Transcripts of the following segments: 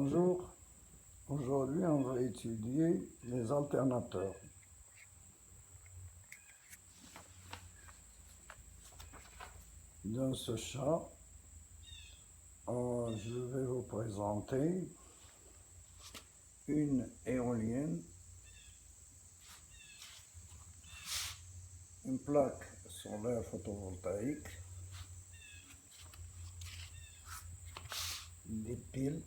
Bonjour, aujourd'hui on va étudier les alternateurs. Dans ce chat, je vais vous présenter une éolienne, une plaque solaire photovoltaïque, des piles.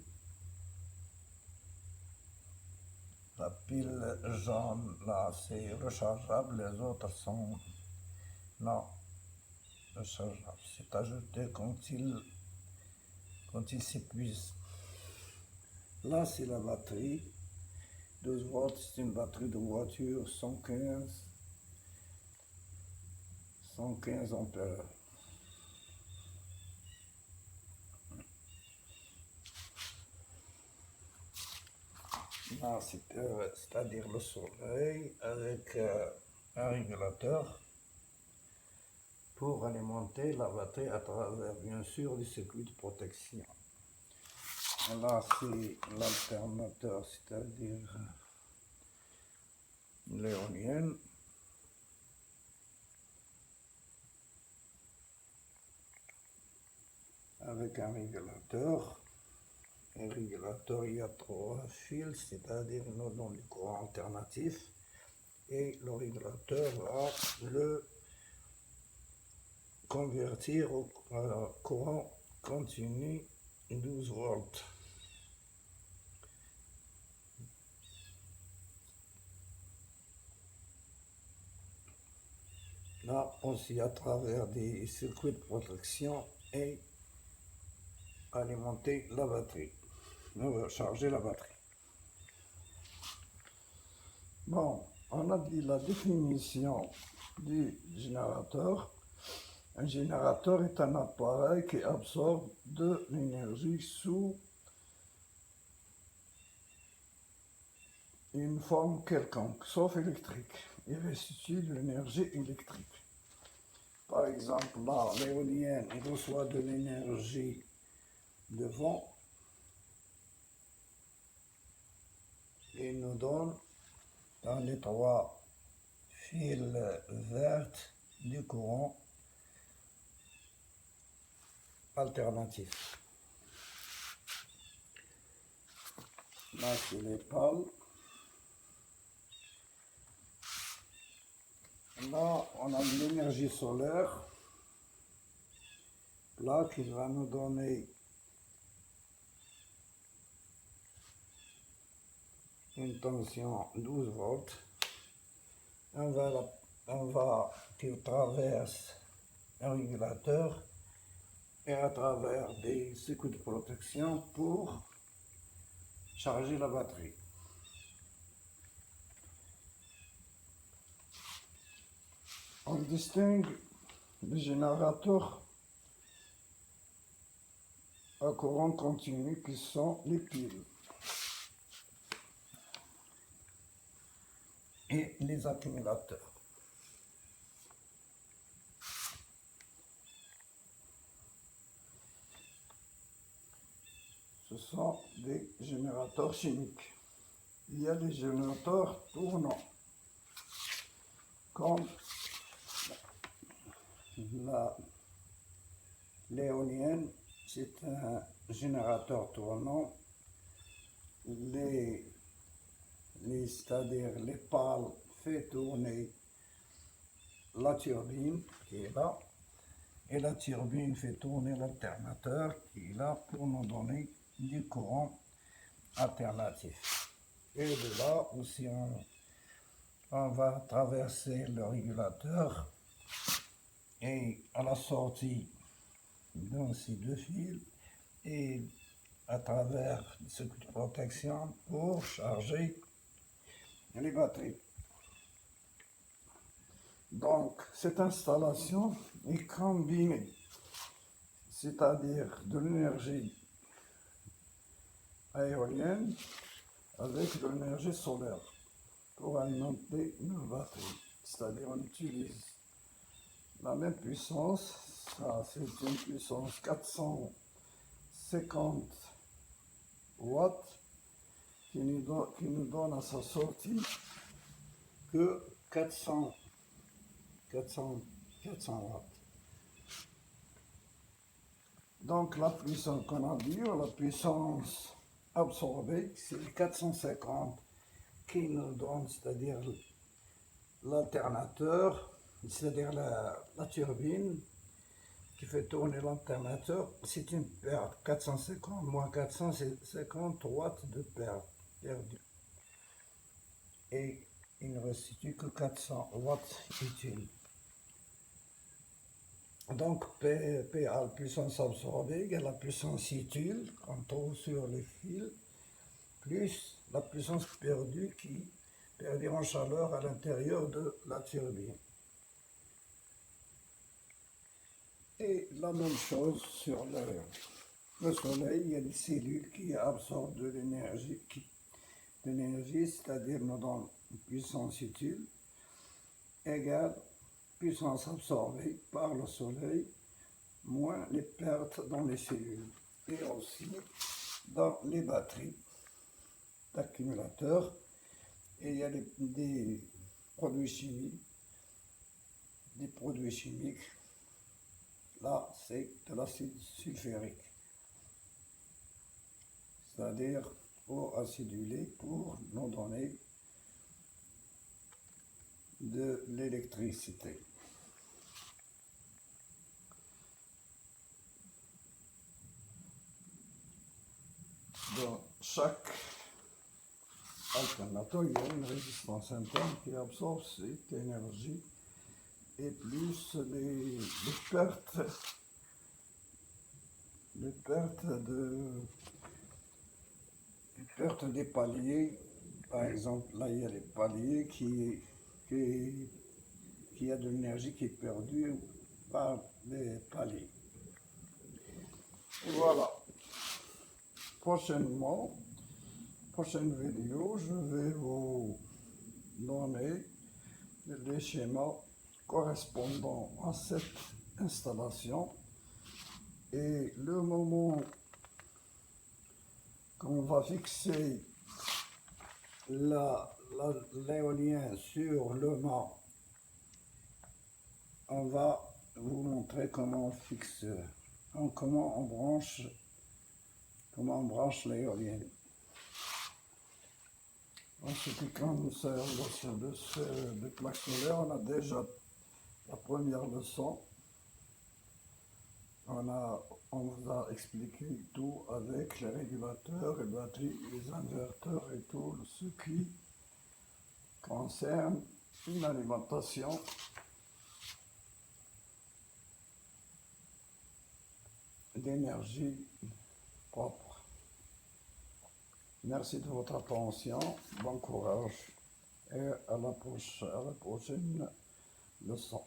La pile jaune, là, c'est rechargeable, les autres sont non rechargeables. C'est ajouté quand il s'épuise. Là, c'est la batterie. 12 volts, c'est une batterie de voiture, 115 ampères. Là, c'est-à-dire le soleil avec un régulateur pour alimenter la batterie à travers, bien sûr, des circuits de protection. Là, c'est l'alternateur, c'est-à-dire l'éolienne. Avec un régulateur. Un régulateur, il y a 3 fils, c'est-à-dire nous donnons du courant alternatif. Et le régulateur va le convertir au courant continu 12 volts. Là aussi, à travers des circuits de protection et alimenter la batterie, charger la batterie. Bon, on a dit la définition du générateur. Un générateur est un appareil qui absorbe de l'énergie sous une forme quelconque, sauf électrique, et restitue de l'énergie électrique. Par exemple, là, l'éolienne reçoit de l'énergie de vent et nous donne dans les 3 fils verts du courant alternatif. Là, c'est les pales. Là, on a de l'énergie solaire. Là, qui va nous donner une tension 12 volts. Qui traverse un régulateur et à travers des circuits de protection pour charger la batterie. On distingue les générateurs à courant continu qui sont les piles et les accumulateurs. Ce sont des générateurs chimiques. Il y a des générateurs tournants, comme l'éolienne, c'est un générateur tournant. C'est-à-dire les pales fait tourner la turbine qui est là, et la turbine fait tourner l'alternateur qui est là pour nous donner du courant alternatif. Et de là aussi on va traverser le régulateur et à la sortie dans ces 2 fils et à travers le circuit de protection pour charger les batteries. Donc, cette installation est combinée, c'est-à-dire de l'énergie éolienne avec de l'énergie solaire pour alimenter nos batteries. C'est-à-dire on utilise la même puissance, ça c'est une puissance 450 watts qui nous donne à sa sortie que 400 watts. Donc la puissance qu'on a dit, la puissance absorbée, c'est 450 qui nous donne, c'est-à-dire l'alternateur, c'est-à-dire la turbine qui fait tourner l'alternateur, c'est une perte. 450 moins 450 watts de perte perdue. Et il ne restitue que 400 watts utiles. Donc P à la puissance absorbée égale la puissance utile qu'on trouve sur les fils, plus la puissance perdue qui perdue en chaleur à l'intérieur de la turbine. Et la même chose sur le soleil, il y a des cellules qui absorbent de l'énergie, c'est-à-dire nous donnent une puissance utile égale puissance absorbée par le soleil moins les pertes dans les cellules et aussi dans les batteries d'accumulateurs. Et il y a des produits chimiques. Là, c'est de l'acide sulfurique, c'est-à-dire pour aciduler, pour nous donner de l'électricité. Dans chaque alternateur, il y a une résistance interne qui absorbe cette énergie et plus les pertes des paliers. Par exemple, là il y a les paliers qui a de l'énergie qui est perdue par les paliers. Voilà. Prochaine vidéo, je vais vous donner les schémas correspondant à cette installation et le moment qu'on va fixer l'éolien sur le mât, on va vous montrer comment on fixe, comment on branche l'éolienne. En ce qui concerne de plaques solaires, on a déjà la première leçon. On vous a expliqué tout avec les régulateurs, les batteries, les inverteurs et tout ce qui concerne une alimentation d'énergie propre. Merci de votre attention, bon courage et à la prochaine leçon.